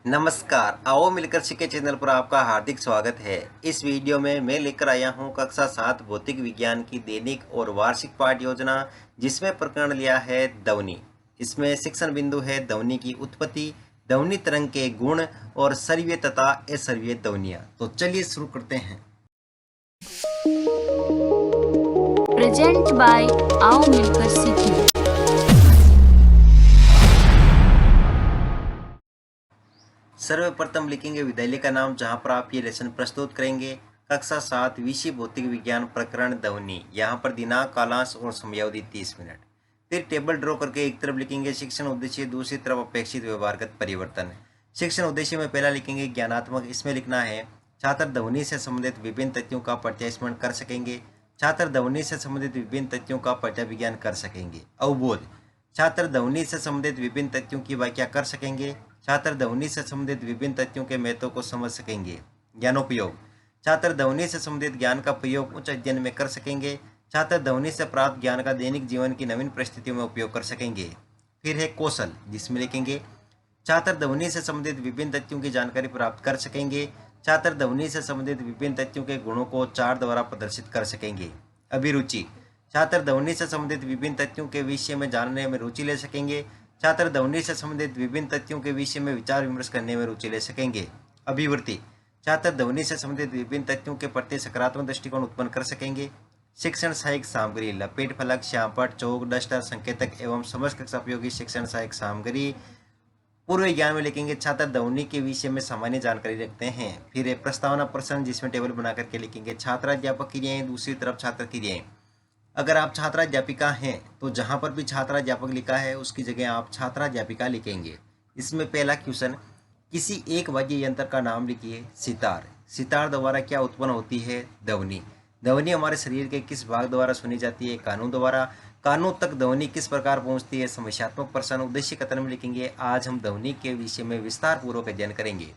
नमस्कार, आओ मिलकर सीखे चैनल पर आपका हार्दिक स्वागत है। इस वीडियो में मैं लेकर आया हूं कक्षा 7 भौतिक विज्ञान की दैनिक और वार्षिक पाठ योजना, जिसमें प्रकरण लिया है ध्वनि। इसमें शिक्षण बिंदु है ध्वनि की उत्पत्ति, ध्वनि तरंग के गुण और सर्वीय तथा असर्वीय ध्वनियाँ। तो चलिए शुरू करते हैं। प्रेजेंट बाय आओ मिलकर सीखें। सर्वप्रथम लिखेंगे विद्यालय का नाम जहां पर आप ये लेसन प्रस्तुत करेंगे। कक्षा 7 विषय भौतिक विज्ञान प्रकरण ध्वनि। यहाँ पर दिनांक, कालांश और समयावधि 30 मिनट। फिर टेबल ड्रॉ करके एक तरफ लिखेंगे शिक्षण उद्देश्य, दूसरी तरफ अपेक्षित व्यवहारगत परिवर्तन। शिक्षण उद्देश्य में पहला लिखेंगे ज्ञानात्मक। इसमें लिखना है छात्र ध्वनि से संबंधित विभिन्न तथ्यों का प्रत्यास्मरण कर सकेंगे। छात्र ध्वनि से संबंधित विभिन्न तथ्यों का प्रत्याविज्ञान कर सकेंगे। अवबोध, छात्र ध्वनि से संबंधित विभिन्न तथ्यों की व्याख्या कर सकेंगे। छात्र ध्वनि से संबंधित विभिन्न तथ्यों के महत्व को समझ सकेंगे। ज्ञानोपयोग, छात्र ध्वनि से संबंधित ज्ञान का प्रयोग उच्च अध्ययन में कर सकेंगे। छात्र ध्वनि से प्राप्त ज्ञान का दैनिक जीवन की नवीन परिस्थितियों में उपयोग कर सकेंगे। फिर है कौशल, जिसमें लिखेंगे छात्र ध्वनि से संबंधित विभिन्न तथ्यों की जानकारी प्राप्त कर सकेंगे। छात्र ध्वनि से संबंधित विभिन्न तथ्यों के गुणों को चार्ट द्वारा प्रदर्शित कर सकेंगे। अभिरुचि, छात्र ध्वनि से संबंधित विभिन्न तथ्यों के विषय में जानने में रुचि ले सकेंगे। छात्र ध्वनि से संबंधित विभिन्न तथ्यों के विषय में विचार विमर्श करने में रुचि ले सकेंगे। अभिवृत्ति, छात्र ध्वनि से संबंधित विभिन्न तथ्यों के प्रति सकारात्मक दृष्टिकोण उत्पन्न कर सकेंगे। शिक्षण सहायक सामग्री, लपेट फलक, श्यामपट्ट, चौक, डस्टर, संकेतक एवं समस्त कक्षा उपयोगी शिक्षण सहायक सामग्री। पूर्व ज्ञान में लिखेंगे छात्र ध्वनि के विषय में सामान्य जानकारी रखते हैं। फिर एक प्रस्तावना प्रश्न, जिसमें टेबल बना करके लिखेंगे छात्राध्यापक क्रियाएं, दूसरी तरफ छात्र क्रियाएं। अगर आप छात्राध्यापिका हैं तो जहां पर भी छात्राध्यापक लिखा है उसकी जगह आप छात्राध्यापिका लिखेंगे। इसमें पहला क्वेश्चन, किसी एक वाद्य यंत्र का नाम लिखिए। सितार, सितार द्वारा क्या उत्पन्न होती है? ध्वनि। ध्वनि हमारे शरीर के किस भाग द्वारा सुनी जाती है? कानों द्वारा। कानों तक ध्वनि किस प्रकार पहुंचती है? समस्यात्मक प्रश्न। उद्देश्य कथन में लिखेंगे आज हम ध्वनि के विषय में विस्तार पूर्वक अध्ययन करेंगे।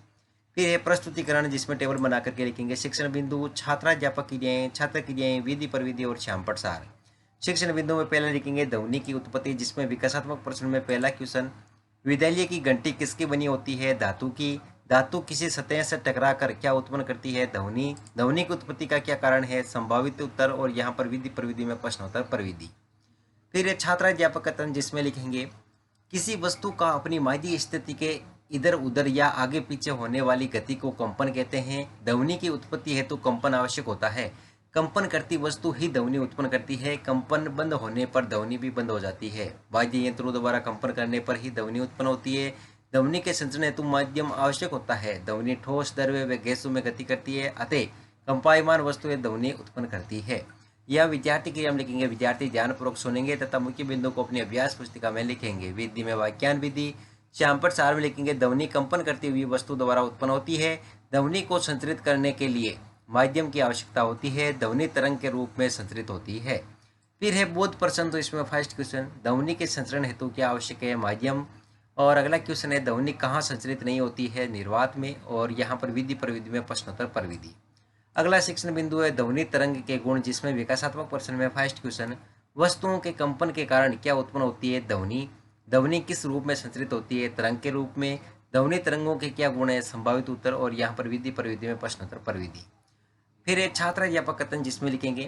फिर है प्रस्तुतिकरण, जिसमें टेबल बना करके लिखेंगे शिक्षण बिंदु, छात्राध्यापक क्रियाएं, छात्र क्रियाएं, विधि प्रविधि और श्यामपट्ट सार। शिक्षण बिंदु में पहले लिखेंगे ध्वनि की उत्पत्ति, जिसमें विकासात्मक प्रश्न में पहला क्वेश्चन, विद्यालय की घंटी किसकी बनी होती है? धातु की। धातु किसी सतह से टकराकर क्या उत्पन्न करती है? ध्वनि। ध्वनि की उत्पत्ति का क्या कारण है? संभावित उत्तर और यहाँ पर विधि प्रविधि में प्रश्नोत्तर प्रविधि। फिर छात्राध्यापक कथन, जिसमें लिखेंगे किसी वस्तु का अपनी माध्य स्थिति के इधर उधर या आगे पीछे होने वाली गति को कंपन कहते हैं। ध्वनि की उत्पत्ति हेतु कंपन आवश्यक होता है। कंपन करती वस्तु ही ध्वनि उत्पन्न करती है। कंपन बंद होने पर ध्वनि भी बंद हो जाती है। वाद्य यंत्रों द्वारा कंपन करने पर ही ध्वनि उत्पन्न होती है। ध्वनि के संचरण हेतु माध्यम आवश्यक होता है। ध्वनि ठोस, द्रव्य व गैसों में गति करती है, अतः कंपायमान वस्तुएं ध्वनि उत्पन्न करती है। यह विद्यार्थी क्रिया में लिखेंगे विद्यार्थी ध्यानपूर्वक सुनेंगे तथा मुख्य बिंदु को अपनी अभ्यास पुस्तिका में लिखेंगे। विधि में वाक्यान विधि। श्यामपट्ट सार में लिखेंगे ध्वनि कंपन करती हुई वस्तु द्वारा उत्पन्न होती है। ध्वनि को संचरित करने के लिए माध्यम की आवश्यकता होती है। ध्वनि तरंग के रूप में संचरित होती है। फिर है बोध प्रश्न, तो इसमें फर्स्ट क्वेश्चन, ध्वनि के संचरण हेतु क्या आवश्यक है? माध्यम। और अगला क्वेश्चन है ध्वनि कहाँ संचरित नहीं होती है? निर्वात में। और यहाँ पर विधि प्रविधि में प्रश्नोत्तर प्रविधि। अगला शिक्षण बिंदु है ध्वनि तरंग के गुण, जिसमें विकासात्मक प्रश्न में फर्स्ट क्वेश्चन, वस्तुओं के कंपन के कारण क्या उत्पन्न होती है? ध्वनि। ध्वनि किस रूप में संचरित होती है? तरंग के रूप में। ध्वनि तरंगों के क्या गुण है? संभावित उत्तर और यहाँ पर विधि प्रविधि में प्रश्नोत्तर प्रविधि। फिर एक छात्राध्यापक कथन, जिसमें लिखेंगे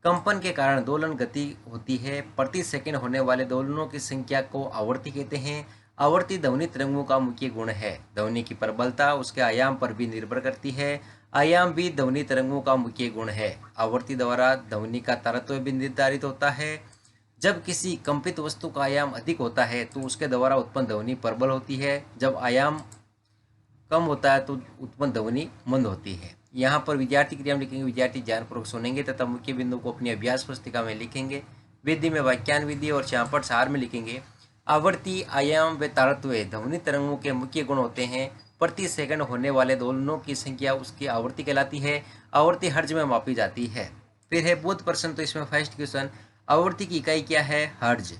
कंपन के कारण दोलन गति होती है। प्रति सेकंड होने वाले दोलनों की संख्या को आवृत्ति कहते हैं। आवृत्ति ध्वनि तरंगों का मुख्य गुण है। ध्वनि की प्रबलता उसके आयाम पर भी निर्भर करती है। आयाम भी ध्वनि तरंगों का मुख्य गुण है। आवृत्ति द्वारा ध्वनि का तारतम्य भी निर्धारित होता है। जब किसी कंपित वस्तु का आयाम अधिक होता है तो उसके द्वारा उत्पन्न ध्वनि प्रबल होती है। जब आयाम कम होता है तो उत्पन्न ध्वनि मंद होती है। यहाँ पर विद्यार्थी क्रिया में लिखेंगे विद्यार्थी ध्यानपूर्वक सुनेंगे तथा मुख्य बिंदु को अपनी अभ्यास पुस्तिका में लिखेंगे। विधि में वाक्यान विधि और श्यामपट्ट सार में लिखेंगे आवृत्ति, आयाम व तारतम्य ध्वनि तरंगों के मुख्य गुण होते हैं। प्रति सेकंड होने वाले दोलनों की संख्या उसकी आवृत्ति कहलाती है। आवृत्ति हर्ज में मापी जाती है। फिर है बोध प्रश्न, तो इसमें फर्स्ट क्वेश्चन, आवृत्ति की इकाई क्या है? हर्ज।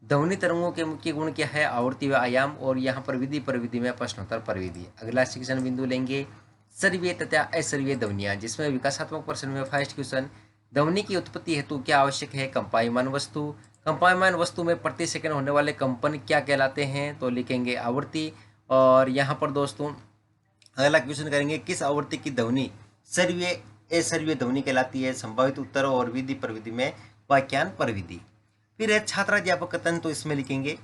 ध्वनि तरंगों के मुख्य गुण क्या है? आवृत्ति व आयाम। और यहाँ पर विधि प्रविधि में प्रश्नोत्तर प्रविधि। अगला शिक्षण बिंदु लेंगे सर्वीय तथा असर्वीय ध्वनियाँ, जिसमें विकासात्मक प्रश्न में फर्स्ट क्वेश्चन, ध्वनि की उत्पत्ति हेतु क्या आवश्यक है? कंपायमान वस्तु। कंपायमान वस्तु में प्रति सेकंड होने वाले कंपन क्या कहलाते हैं? तो लिखेंगे आवृत्ति। और यहाँ पर दोस्तों अगला क्वेश्चन करेंगे, किस आवृत्ति की ध्वनि सर्वीय असर्वीय ध्वनि कहलाती है? संभावित उत्तर और विधि प्रविधि में वाक्यान प्रविधि। फिर है छात्राध्यापक कथन, तो इसमें लिखेंगे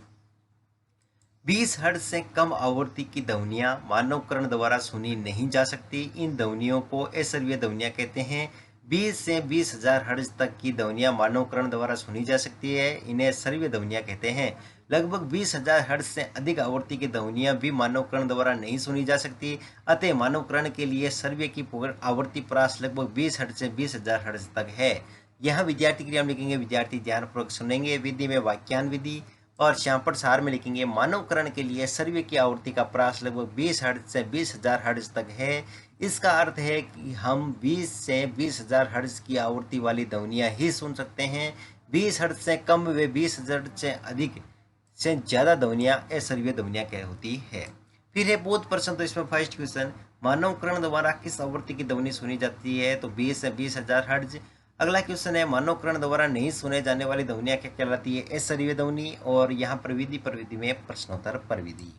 20 हर्ट्ज से कम आवृत्ति की ध्वनियां मानव कर्ण द्वारा सुनी नहीं जा सकती। इन ध्वनियों को असर्वीय ध्वनियां कहते हैं। 20 से 20,000 हर्ट्ज तक की ध्वनियां मानव कर्ण द्वारा सुनी जा सकती है, इन्हें सर्वीय ध्वनियां कहते हैं। लगभग 20,000 हर्ट्ज से अधिक आवृत्ति की ध्वनियां भी मानव कर्ण द्वारा नहीं सुनी जा सकती, अतः मानव कर्ण के लिए सर्वीय की आवृत्ति प्रास लगभग 20 हर्ट्ज से 20,000 हर्ट्ज तक है। यहाँ विद्यार्थी क्रिया में लिखेंगे, विद्यार्थी ध्यानपूर्वक सुनेंगे। विधि में वाक्यान विधि और श्यामपट सार में लिखेंगे, मानवकरण के लिए सर्वीय की आवृत्ति का प्रास लगभग 20 हर्ट्ज से 20,000 हर्ट्ज तक है। इसका अर्थ है कि हम 20 से 20,000 हर्ट्ज की आवृत्ति वाली ध्वनियां ही सुन सकते हैं। 20 हर्ट्ज से कम व 20 हर्ट्ज से अधिक से ज़्यादा ध्वनियां असर्वीय ध्वनियां क्या होती है। फिर है बोध प्रश्न, तो इसमें फर्स्ट क्वेश्चन, मानवकरण द्वारा किस आवृत्ति की ध्वनि सुनी जाती है? तो 20 से 20,000 हर्ट्ज। अगला क्वेश्चन है, मानवकरण द्वारा नहीं सुने जाने वाली ध्वनियां क्या कहलाती है? असर्वीय ध्वनि। और यहाँ प्रविधि में प्रश्नोत्तर प्रविधि।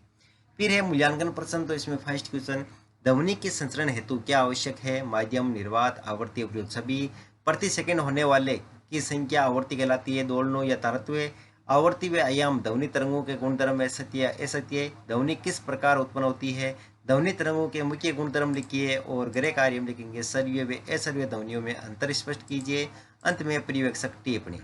फिर है मूल्यांकन प्रश्न, तो इसमें फर्स्ट क्वेश्चन, ध्वनि के संचरण हेतु क्या आवश्यक है? माध्यम, निर्वात, आवृत्ति, अवरोध सभी। प्रति सेकंड होने वाले की संख्या आवृत्ति कहलाती है। दोलनों या तारत्य। आवृत्ति व आयाम ध्वनि तरंगों के गुणधर्म असत्य असत्य। ध्वनि किस प्रकार उत्पन्न होती है? ध्वनि तरंगों के मुख्य गुणधर्म लिखिए और गृह कार्य में लिखेंगे सर्वीय व असर्वीय ध्वनियों में अंतर स्पष्ट कीजिए। अंत में परिवेक्षक टिप्पणी।